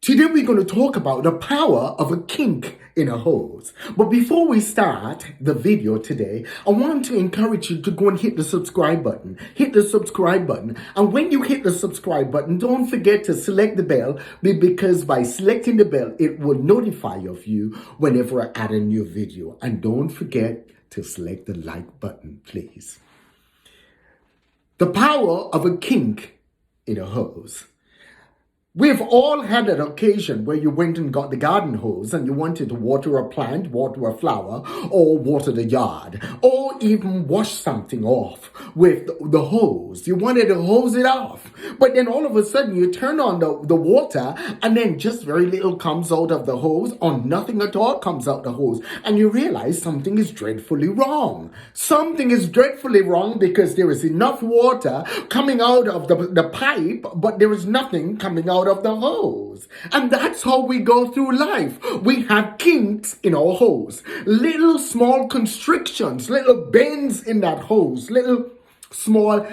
Today we're going to talk about the power of a kink in a hose. But before we start the video today, I want to encourage you to go and hit the subscribe button. Hit the subscribe button. And when you hit the subscribe button, don't forget to select the bell, because by selecting the bell, it will notify of you whenever I add a new video. And don't forget to select the like button, please. The power of a kink in a hose. We've all had an occasion where you went and got the garden hose and you wanted to water a plant, water a flower, or water the yard, or even wash something off with the hose. You wanted to hose it off. But then all of a sudden you turn on the water and then just very little comes out of the hose, or nothing at all comes out the hose. And you realize something is dreadfully wrong. Something is dreadfully wrong because there is enough water coming out of the pipe, but there is nothing coming out of the hose. And that's how we go through life. We have kinks in our hose, little small constrictions, little bends in that hose, little small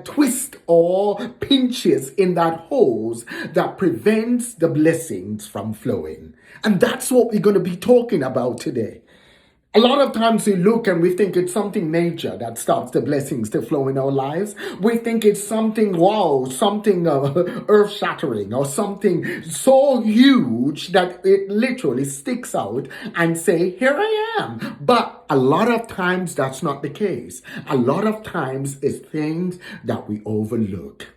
twist or pinches in that hose that prevents the blessings from flowing. And that's what we're going to be talking about today. A lot of times we look and we think it's something major that stops the blessings to flow in our lives. We think it's something, wow, something earth-shattering, or something so huge that it literally sticks out and say, here I am. But a lot of times that's not the case. A lot of times it's things that we overlook.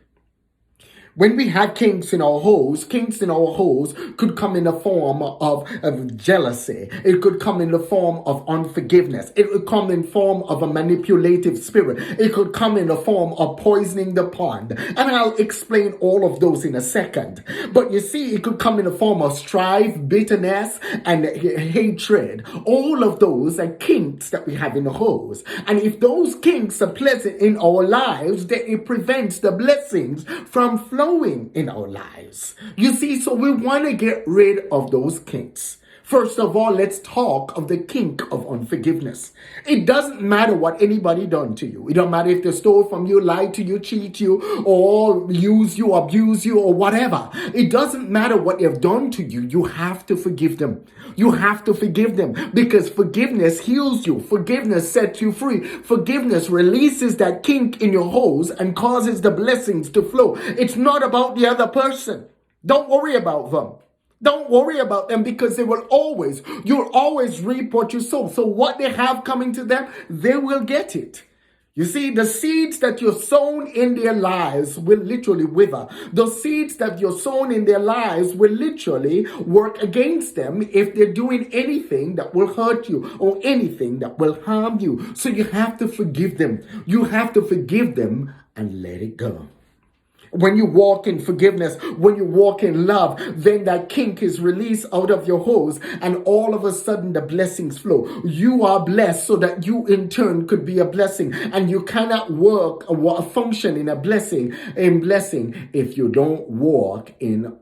When we have kinks in our hose could come in the form of jealousy. It could come in the form of unforgiveness. It could come in the form of a manipulative spirit. It could come in the form of poisoning the pond. And I'll explain all of those in a second. But you see, it could come in the form of strife, bitterness, and hatred. All of those are kinks that we have in the hose. And if those kinks are present in our lives, then it prevents the blessings from flowing in our lives. You see, so we want to get rid of those kinks. First of all, let's talk of the kink of unforgiveness. It doesn't matter what anybody done to you. It don't matter if they stole from you, lied to you, cheat you, or use you, abuse you, or whatever. It doesn't matter what they've done to you. You have to forgive them. You have to forgive them, because forgiveness heals you. Forgiveness sets you free. Forgiveness releases that kink in your hose and causes the blessings to flow. It's not about the other person. Don't worry about them. Don't worry about them, because you'll always reap what you sow. So what they have coming to them, they will get it. You see, the seeds that you're sown in their lives will literally wither. The seeds that you're sown in their lives will literally work against them if they're doing anything that will hurt you or anything that will harm you. So you have to forgive them. You have to forgive them and let it go. When you walk in forgiveness, when you walk in love, then that kink is released out of your hose, and all of a sudden the blessings flow. You are blessed so that you in turn could be a blessing, and you cannot function in a blessing if you don't walk in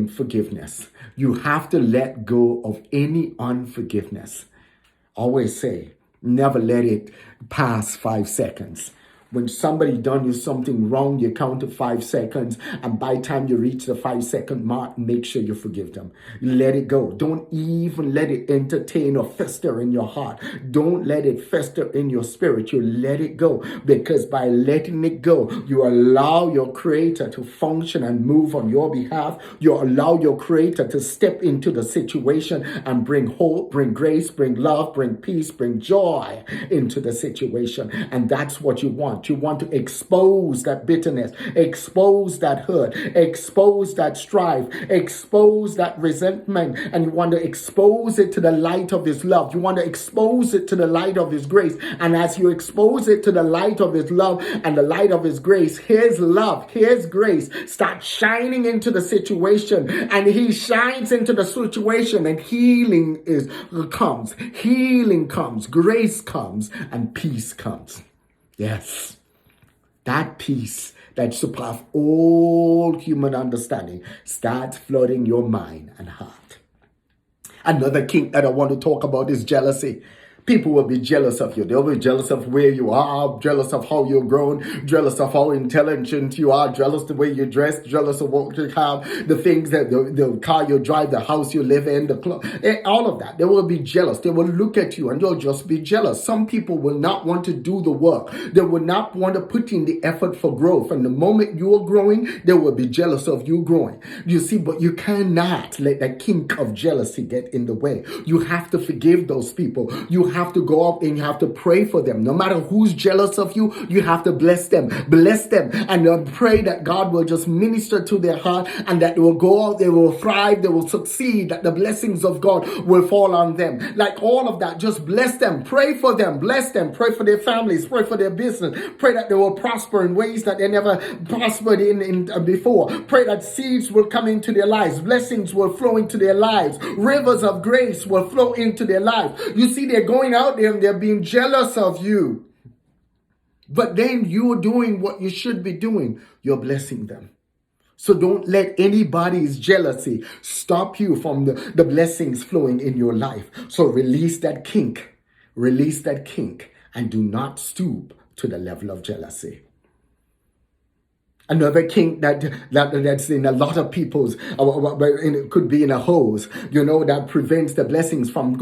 forgiveness. You have to let go of any unforgiveness. Always say, never let it pass 5 seconds. When somebody done you something wrong, you count to 5 seconds, and by the time you reach the 5-second mark, make sure you forgive them. Let it go. Don't even let it entertain or fester in your heart. Don't let it fester in your spirit. You let it go, because by letting it go, you allow your Creator to function and move on your behalf. You allow your Creator to step into the situation and bring hope, bring grace, bring love, bring peace, bring joy into the situation. And that's what you want. You want to expose that bitterness, expose that hurt, expose that strife, expose that resentment, and you want to expose it to the light of His love. You want to expose it to the light of His grace. And as you expose it to the light of His love and the light of His grace, His love, His grace starts shining into the situation, and He shines into the situation, and healing comes, grace comes, and peace comes. Yes, that peace that surpasses all human understanding starts flooding your mind and heart. Another kink that I want to talk about is jealousy. People will be jealous of you. They'll be jealous of where you are, jealous of how you're grown, jealous of how intelligent you are, jealous the way you dress, jealous of what you have, the things that the car you drive, the house you live in, the clothes, all of that. They will be jealous. They will look at you and they'll just be jealous. Some people will not want to do the work. They will not want to put in the effort for growth. And the moment you're growing, they will be jealous of you growing. You see, but you cannot let that kink of jealousy get in the way. You have to forgive those people. You have to go out and you have to pray for them. No matter who's jealous of you, you have to bless them. Bless them and pray that God will just minister to their heart and that they will go out, they will thrive, they will succeed, that the blessings of God will fall on them. Like all of that, just bless them. Pray for them. Bless them. Pray for their families. Pray for their business. Pray that they will prosper in ways that they never prospered in before. Pray that seeds will come into their lives. Blessings will flow into their lives. Rivers of grace will flow into their lives. You see, they're going out there and they're being jealous of you. But then you're doing what you should be doing. You're blessing them. So don't let anybody's jealousy stop you from the blessings flowing in your life. So release that kink. Release that kink. And do not stoop to the level of jealousy. Another kink that's in a lot of people's, it could be in a hose, that prevents the blessings from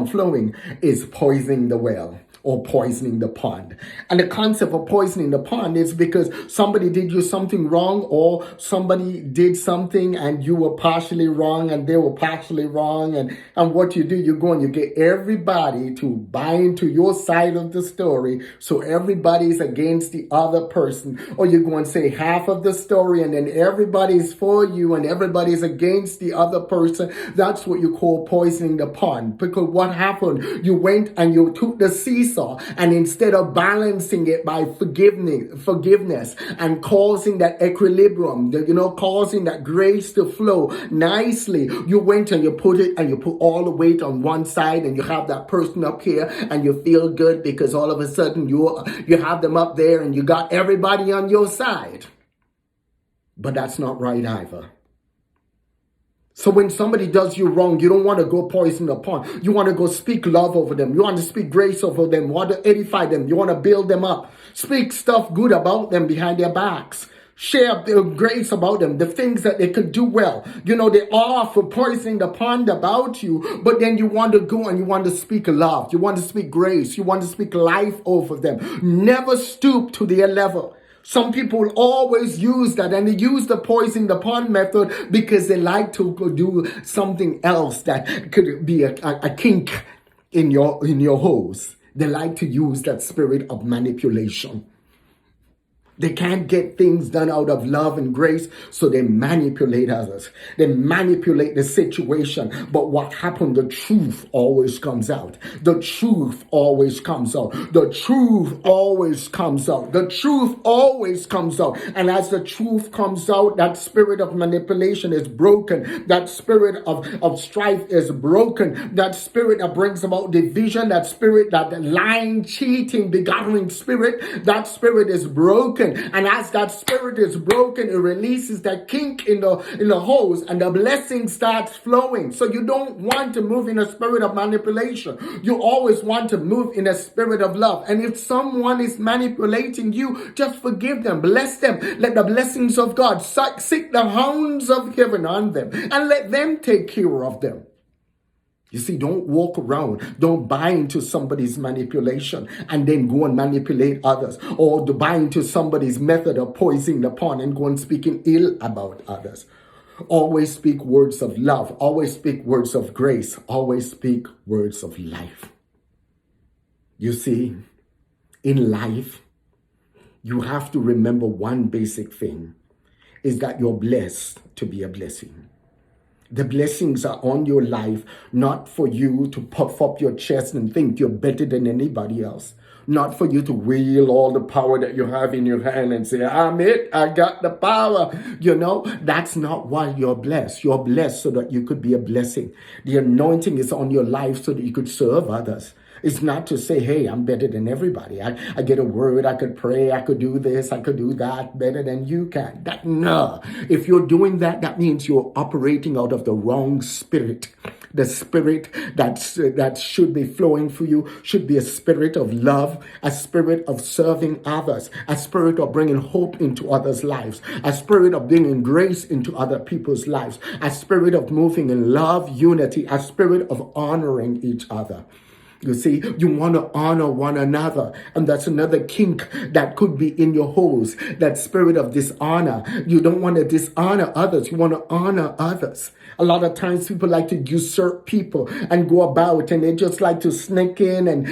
flowing, is poisoning the well or poisoning the pond. And the concept of poisoning the pond is because somebody did you something wrong, or somebody did something and you were partially wrong and they were partially wrong. And what you do, you go and you get everybody to buy into your side of the story. So everybody's against the other person. Or you go and say half of the story and then everybody's for you and everybody's against the other person. That's what you call poisoning the pond. Because what happened? You went and you took the seesaw, and instead of balancing it by forgiveness and causing that equilibrium, causing that grace to flow nicely, you went and you put all the weight on one side, and you have that person up here and you feel good because all of a sudden you have them up there and you got everybody on your side. But that's not right either. So when somebody does you wrong, you don't want to go poison the pond. You want to go speak love over them. You want to speak grace over them. You want to edify them. You want to build them up. Speak stuff good about them behind their backs. Share the grace about them, the things that they could do well. They are for poisoning the pond about you, but then you want to go and you want to speak love. You want to speak grace. You want to speak life over them. Never stoop to their level. Some people always use that, and they use the poison the pond method because they like to do something else that could be a kink in your hose. They like to use that spirit of manipulation. They can't get things done out of love and grace, so they manipulate others. They manipulate the situation. But what happened? The truth always comes out. The truth always comes out. The truth always comes out. The truth always comes out. And as the truth comes out, that spirit of manipulation is broken. That spirit of strife is broken. That spirit that brings about division, that spirit, that lying, cheating, beguiling spirit, that spirit is broken. And as that spirit is broken, it releases that kink in the hose, and the blessing starts flowing. So you don't want to move in a spirit of manipulation. You always want to move in a spirit of love. And if someone is manipulating you, just forgive them, bless them. Let the blessings of God sick the hounds of heaven on them, and let them take care of them. You see, don't walk around, don't buy into somebody's manipulation and then go and manipulate others, or to buy into somebody's method of poisoning the pond and go and speaking ill about others. Always speak words of love, always speak words of grace, always speak words of life. You see, in life, you have to remember one basic thing, is that you're blessed to be a blessing. The blessings are on your life, not for you to puff up your chest and think you're better than anybody else. Not for you to wield all the power that you have in your hand and say, I'm it, I got the power. That's not why you're blessed. You're blessed so that you could be a blessing. The anointing is on your life so that you could serve others. It's not to say, hey, I'm better than everybody. I get a word, I could pray, I could do this, I could do that better than you can. No. If you're doing that, that means you're operating out of the wrong spirit. The spirit that should be flowing for you should be a spirit of love, a spirit of serving others, a spirit of bringing hope into others' lives, a spirit of bringing grace into other people's lives, a spirit of moving in love, unity, a spirit of honoring each other. You see, you want to honor one another. And that's another kink that could be in your hose, that spirit of dishonor. You don't want to dishonor others. You want to honor others. A lot of times people like to usurp people and go about and they just like to sneak in and,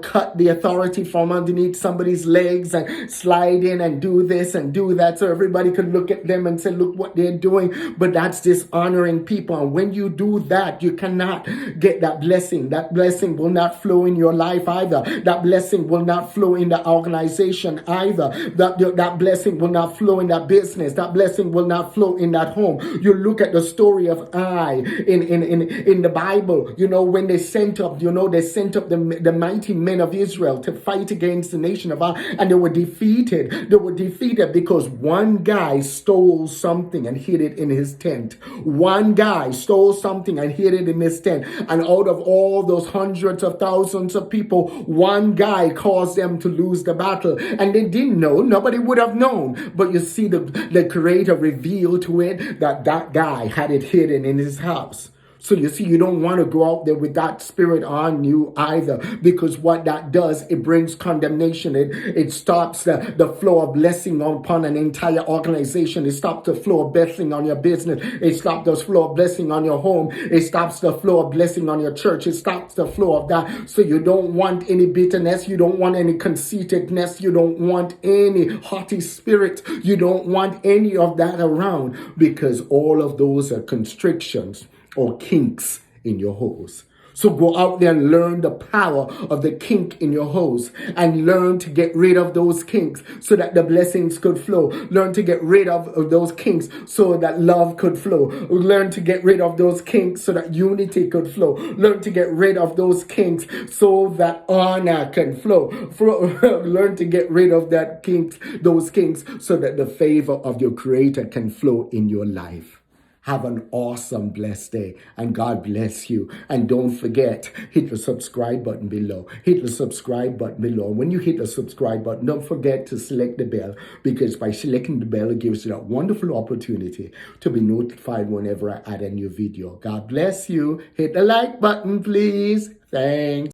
cut the authority from underneath somebody's legs and slide in and do this and do that so everybody could look at them and say, look what they're doing. But that's dishonoring people. And when you do that, you cannot get that blessing. That blessing will not flow in your life either. That blessing will not flow in the organization either. That blessing will not flow in that business. That blessing will not flow in that home. You look at the story of I in the Bible, when they sent up the mighty men of Israel to fight against the nation of Ai, and they were defeated. They were defeated because one guy stole something and hid it in his tent. One guy stole something and hid it in his tent. And out of all those hundreds of thousands of people, one guy caused them to lose the battle. And they didn't know. Nobody would have known. But you see, the Creator revealed to it that guy had it hidden in his house. So you see, you don't want to go out there with that spirit on you either, because what that does, it brings condemnation. It stops the flow of blessing upon an entire organization. It stops the flow of blessing on your business. It stops the flow of blessing on your home. It stops the flow of blessing on your church. It stops the flow of that. So you don't want any bitterness. You don't want any conceitedness. You don't want any haughty spirit. You don't want any of that around, because all of those are constrictions or kinks in your hose. So go out there and learn the power of the kink in your hose and learn to get rid of those kinks so that the blessings could flow. Learn to get rid of those kinks so that love could flow. Learn to get rid of those kinks so that unity could flow. Learn to get rid of those kinks so that honor can flow. Learn to get rid of those kinks so that the favor of your Creator can flow in your life. Have an awesome, blessed day, and God bless you. And don't forget, hit the subscribe button below. Hit the subscribe button below. When you hit the subscribe button, don't forget to select the bell, because by selecting the bell, it gives you that wonderful opportunity to be notified whenever I add a new video. God bless you. Hit the like button, please. Thanks.